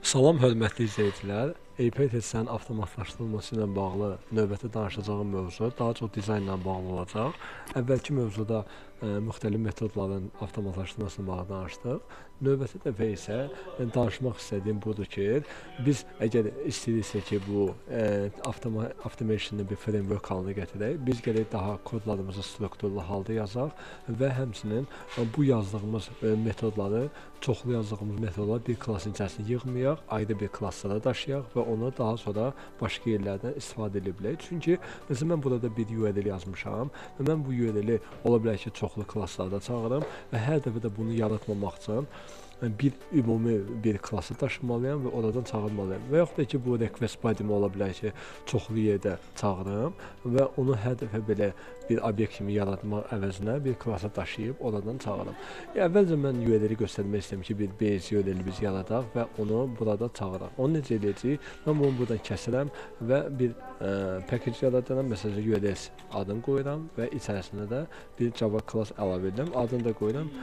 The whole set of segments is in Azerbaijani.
Salam hörmətli izləyicilər. APTS-nin avtomatlaşdırılması ilə bağlı növbəti danışacağım mövzu daha çox dizaynla bağlı olacaq. Əvvəlki mövzuda müxtəlif metodların avtomatlaşdırılması ilə bağlı danışdıq. Növbəti dəfə isə danışmaq istədiyim budur ki, biz əgər istəyiriksə ki, bu automation-ı bir framework halına gətirək, biz gərək daha kodlarımızı strukturlu halda yazaq və həmçinin bu yazdığımız metodları, çoxlu yazdığımız metodları bir klassın içərisində yığmayaq, ayrı bir klasslara daşıyaq və onu daha sonra başqa yerlərdən istifadə edə bilək. Çünki məsələn mən burada bir URL yazmışam və mən bu URL-i ola bilər ki, çoxlu klasslarda çağırım və hər dəfə də bunu yaratmamaq üçün bir ümumi bir klası daşımalıyam və oradan çağırmalıyam. Və yaxud da ki, bu request body-mi ola bilər ki, çoxlu yerdə çağırım və onu hər dəfə belə bir obyekt kimi yaratmaq əvəzinə bir klasa daşıyıb oradan çağırım. Əvvəlcə mən URL-i göstərmək istəyirəm ki, bir base URL-i biz yaradaq və onu burada çağıraq. Onu necə edəcəyik? Mən bunu buradan kəsirəm və bir package yaradıram. Məsələn, URL adını qoyuram və içərisində də bir Java class əlavə edirəm. Adını da qoyuram.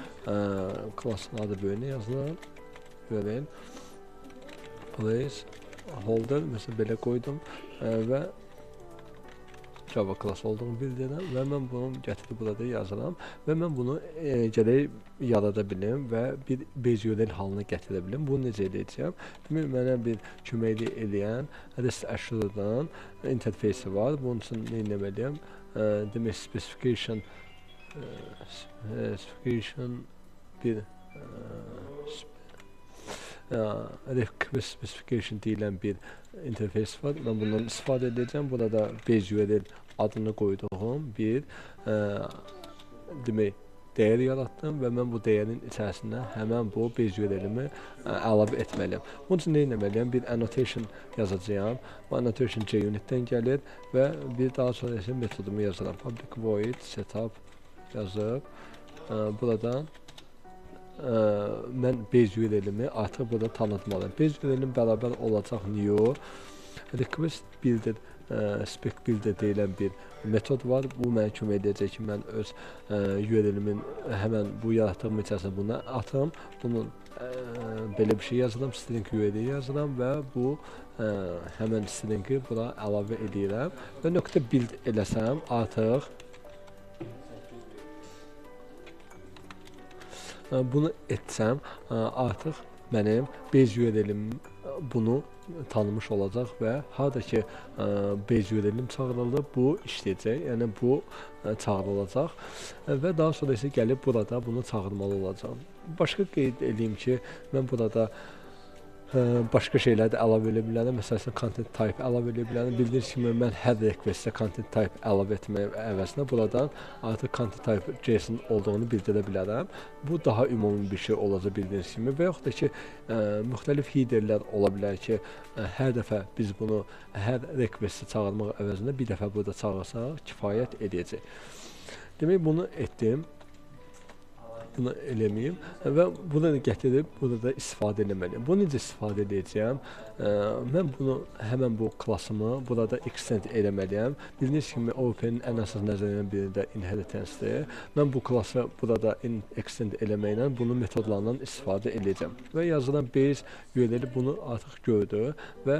Classın adı böyünə yazılır. URL place holder məsələn belə qoydum və Java class olduğunu bildirirəm və mən bunu gətirib burada yazıram və mən bunu gərək yarada bilim və bir base URL halına gətirə bilim. Bunu necə edəcəyəm? Demək, mənə bir köməklik edən REST Assured-dan interfeysi var. Bunun üçün nə etməliyəm? Demək, specification bir request specification deyilən bir interfeys var. Mən bundan istifadə edəcəm. Burada base URL adını qoyduğum bir demək, dəyər yaratdım və mən bu dəyərin içərisində həmən bu base URL-imi əlavə etməliyəm. Bunun üçün nə etməliyəm? Bir annotation yazacağam. Bu annotation JUnit-dən gəlir və bir daha sonra isə metodumu yazaram. Public void setup yazıb buradan mən base URL-imi artıq burada tanıtmalıyım. Base URL-in bərabər olacaq new request builder spec builder deyilən bir metod var. Bu mənə kömək edəcək ki, mən öz URL-imin həmən bu yaratdığım içərisində buna atım. Bunun belə bir şey yazıram, string URL yazıram və bu həmən stringi bura əlavə edirəm və nöqtə build eləsəm artıq bunu etsəm, artıq mənim base URL-im bunu tanımış olacaq və harada ki base URL-im çağırıldı, bu işləyəcək, yəni bu çağırılacaq və daha sonra isə gəlib burada bunu çağırmalı olacaq. Başqa qeyd edeyim ki, mən burada başqa şeylər də əlavə edə bilərəm. Məsələn, content type əlavə edə bilərəm. Bildiyiniz kimi, mən hər request-ə content type əlavə etmək əvəzinə buradan artıq content type JSON olduğunu bildirə bilərəm. Bu daha ümumi bir şey olacaq bildiyiniz kimi. Və yaxud da ki, müxtəlif headerlər ola bilər ki, hər dəfə biz bunu hər request-ə çağırmaq əvəzinə bir dəfə burada çağırsaq kifayət edəcək. Demək, bunu etdim. Bunu eləməyim və bunu gətirib burada istifadə eləməliyim. Bunu necə istifadə edəcəyəm? Mən bunu həmən bu klassımı burada extend eləməliyəm. Bildiyiniz kimi, OOP-nin ən əsas nəzəriyyədən biri də inheritance-dir. Mən bu klası burada extend eləməklə bunun metodlarından istifadə edəcəm. Və yazılan base URL bunu artıq gördü və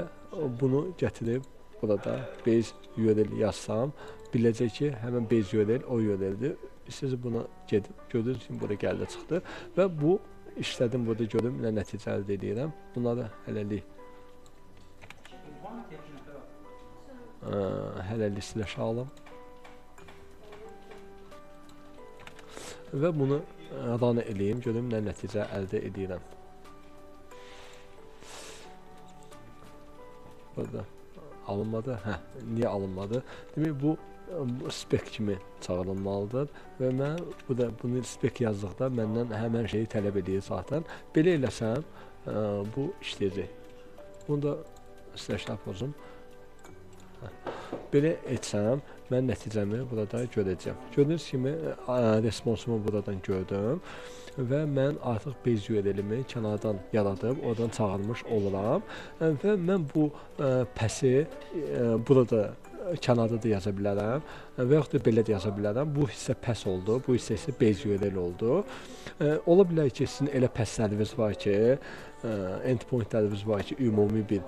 bunu gətirib burada base URL yazsam, biləcək ki, həmən base URL o URL-dir. Siz buna gedib, gördüyünüz kimi burada gəldi çıxdı və bu işlədim burada görüm, nə nəticə əldə edirəm. Bunları hələlik siləşalım və bunu run eləyim, görüm nə nəticə əldə edirəm. Burada alınmadı. Niyə alınmadı? Demək, bu spec kimi çağırılmalıdır və mən bunu spec yazdıqda məndən həmən şeyi tələb edir zaten. Belə eləsəm, bu işləyəcək. Bunu da slash-lə pozum. Belə etsəm, mən nəticəmi burada görəcəm. Gördüyünüz kimi, responsumu buradan gördüm və mən artıq base URL-imi kənardan yaradıb, oradan çağırmış oluram və mən bu pəsi burada kənarda da yaza bilərəm və yaxud da belə də yaza bilərəm. Bu hissə pəs oldu, bu hissə isə base URL oldu. Ola bilər ki, sizin elə pəsləriniz var ki, endpointləriniz var ki, ümumi bir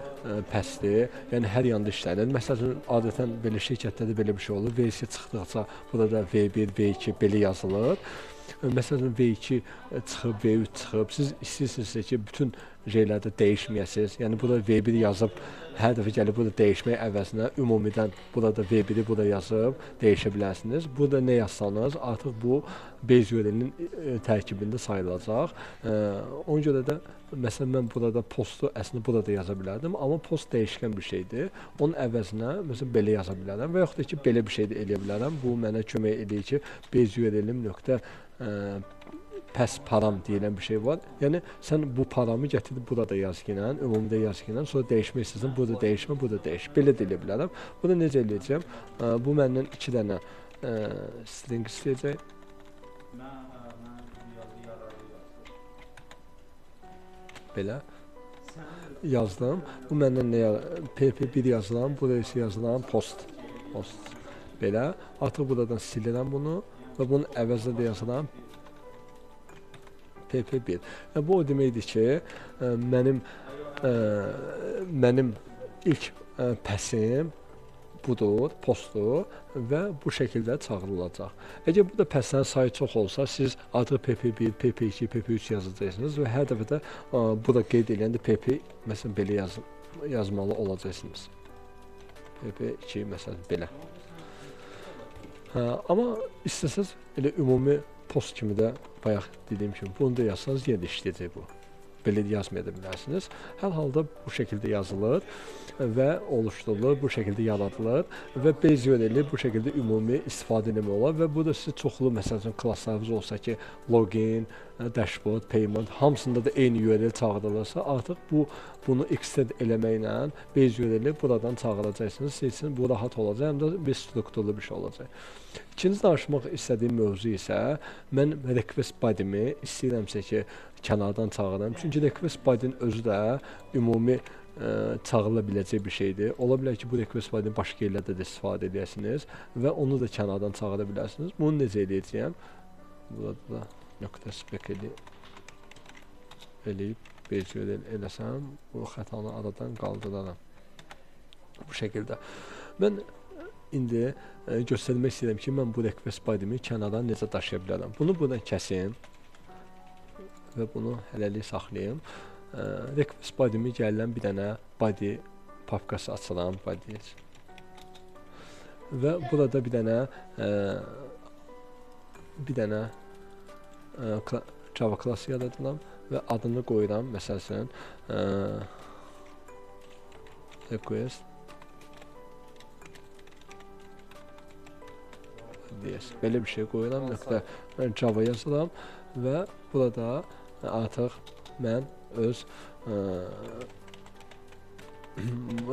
pəsdir. Yəni hər yanda işlənir. Məsələn, adətən belə şirkətlərdə belə bir şey olur. Versiya çıxdıqca burada V1, V2 belə yazılır. Məsələn, V2 çıxıb, V3 çıxıb. Siz istəyirsinizsə ki, bütün şeylərdə dəyişməyəsiniz. Yəni burada V1 yazıb, hər dəfə gəlib burada dəyişmək əvəzinə ümumidən burada V1-i burada yazıb dəyişə bilərsiniz. Burada nə yazsanız, artıq bu base URL-in tərkibində sayılacaq. Ona görə də məsələn mən burada postu əslində burada yaza bilərdim, amma post dəyişkən bir şeydir. Onun əvəzinə məsələn belə yaza bilərəm və yaxud da ki, belə bir şey də eləyə bilərəm. Bu mənə kömək edir ki, base URL-im nöqtə pəs param deyilən bir şey var. Yəni sən bu paramı gətirib burada yaz ilə, ümumidə yaz ilə, sonra dəyişmək istəsən, burada dəyişmə, burada dəyiş. Belə də eləyə bilərəm. Bunu necə eləyəcəm? Bu məndən 2 dənə string istəyəcək. Belə yazdım. Bu məndən nə pp1 yazılan, burada isə yazılan post. Belə. Artıq buradan silirəm bunu və bunun əvəzində də yazılan pp1. Bu o deməkdir ki, mənim ilk pəsim budur, postdur və bu şəkildə çağırılacaq. Əgər burada pəslərin sayı çox olsa, siz artıq pp1, pp2, pp3 yazacaqsınız və hər dəfə də burada qeyd edəndə pp məsələn belə yazmalı olacaqsınız. pp2 məsələn belə. Amma istəsəz elə ümumi post kimi də bayaq dediyim kimi bunu da yazsanız yenə də işləyəcək bu. Belə də yazmaya da bilərsiniz. Hər halda bu şəkildə yazılır və oluşturulur, bu şəkildə yaradılır və base URL-i bu şəkildə ümumi istifadə etmək olar və burada sizə çoxlu məsələn klasslarınız olsa ki, login, dashboard, payment hamısında da eyni URL çağırılırsa, artıq bunu extend eləməklə base URL-i buradan çağıracaqsınız. Sizin üçün bu rahat olacaq, həm də bir strukturlu bir şey olacaq. İkinci danışmaq istədiyim mövzu isə mən request body-mi istəyirəmsə ki, kənardan çağıram. Çünki request body-nin özü də ümumi çağırıla biləcək bir şeydir. Ola bilər ki, bu request body-ni başqa yerlərdə də istifadə edəsiniz və onu da kənardan çağıra bilərsiniz. Bunu necə edəcəyəm? Burada da nöqtə spec eləyib base URL eləsəm, bu xətanı aradan qaldıraram. Bu şəkildə. Mən indi göstərmək istəyirəm ki, mən bu request body-mi kənardan necə daşıya bilərəm. Bunu buradan kəsim və bunu hələlik saxlayım. Request body-mi gələn bir dənə body papkası açıram, body. Və burada bir dənə Java klassı yaradıram və adını qoyuram. Məsələn, request belə bir şey qoyuram. Nöqtə Java yazıram və burada artıq mən öz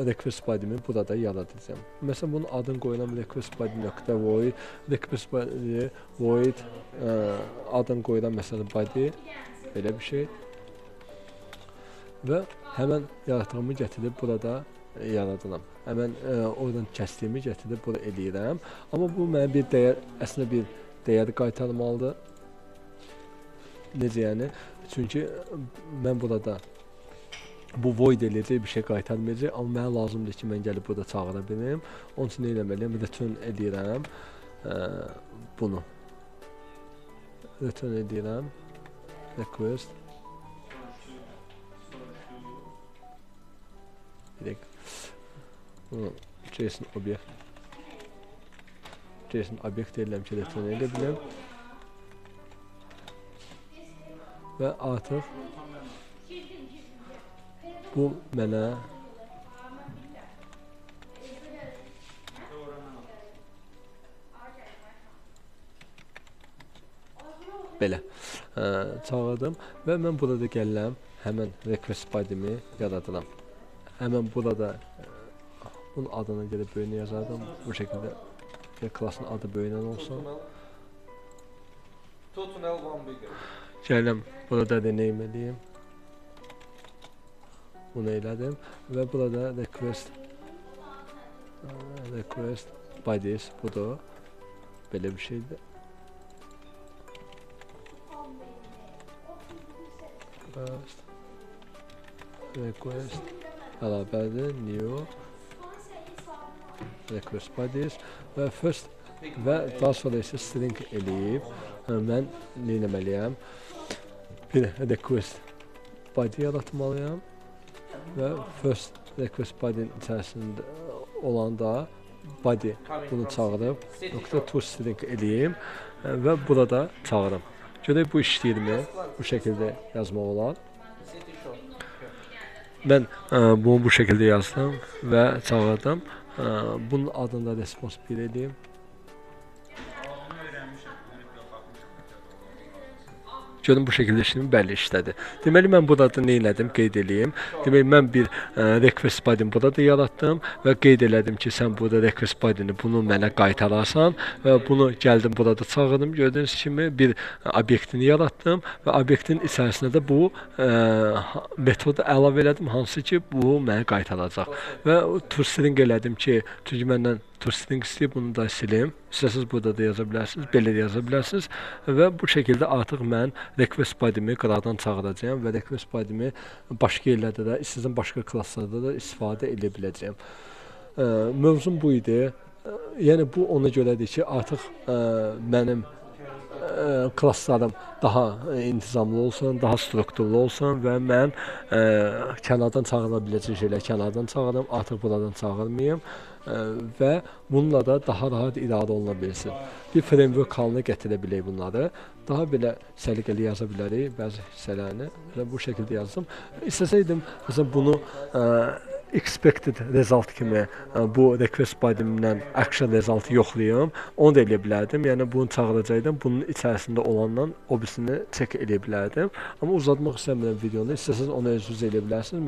request body-mi burada yaradacağım. Məsələn, bunun adını qoyuram request body.void, request body void adını qoyuram məsələn body, belə bir şey. Və həmən yaratdığımı gətirib burada yaradıram. Həmən oradan kəsdiyimi gətirib bura eləyirəm. Amma bu mənə bir dəyər, əslində bir dəyər qaytarmalıdır. Necə yəni? Çünki mən burada bu void eləyəcək bir şey qaytarmayacaq, amma mənə lazımdır ki, mən gəlib burada çağıra bilim. Onun üçün nə eləməliyəm? Return edirəm bunu. Return edirəm request. Bir dəqiqə. Bunu JSON obyekt deyirəm ki, return edə bilim. Və artıq bu mənə belə çağırdım və mən burada gəlirəm, həmən request body-mi yaradıram. Həmən burada bunun adını gəlib böyünə yazardım. Bu şəkildə klassın adı böyünən olsun. Gələm, burada deneyim edeyim. Bunu elədim və burada request request bodies budur. Belə bir şeydir. Request əlavədir, new request bodies və first və daha sonra isə string eləyib mən nə etməliyəm? Bir request body yaratmalıyam və first request body'nin içərisində olanda body bunu çağırıb .toString eləyim və burada çağırım. Görək bu işləyirmi? Bu şəkildə yazmaq olar. Mən bunu bu şəkildə yazdım və çağırdım. Bunun adını da response 1 edeyim. Görün bu şəkildə işləyim, bəli işlədi. Deməli, mən burada nə elədim, qeyd edeyim. Deməli, mən bir request body'ni burada yaratdım və qeyd elədim ki, sən burada request body'ni bunu mənə qaytararsan və bunu gəldim burada çağırdım. Gördüyünüz kimi bir obyektini yaratdım və obyektin içərisində də bu metodu əlavə elədim, hansı ki, bu mənə qaytaracaq. Və toString elədim ki, çünki məndən toString istəyib, bunu da silim. İstəsəniz burada da yaza bilərsiniz, belə də yaza bilərsiniz və bu şəkildə artıq mən request body'mi qıraqdan çağıracağam və request body'mi başqa yerlərdə də, istəsəm başqa klasslarda da istifadə edə biləcəyəm. Mövzum bu idi. Yəni bu ona görədir ki, artıq mənim klasslarım daha intizamlı olsun, daha strukturlu olsun və mən kənardan çağıra biləcək şeylər kənardan çağırım, artıq buradan çağırmayım və bununla da daha rahat idarə oluna bilsin. Bir framework halına gətirə bilək bunları. Daha belə səliqəli yaza bilərik bəzi hissələrini və bu şəkildə yazdım. İstəsəydim, məsələn, bunu expected result kimi bu request body'mdən action result yoxlayım, onu da eləyə bilərdim. Yəni bunu çağıracaqdım, bunun içərisində olandan o birisini check eləyə bilərdim. Amma uzatmaq istəmirəm videonu. İstəsəniz onu özünüz eləyə bilərsiniz.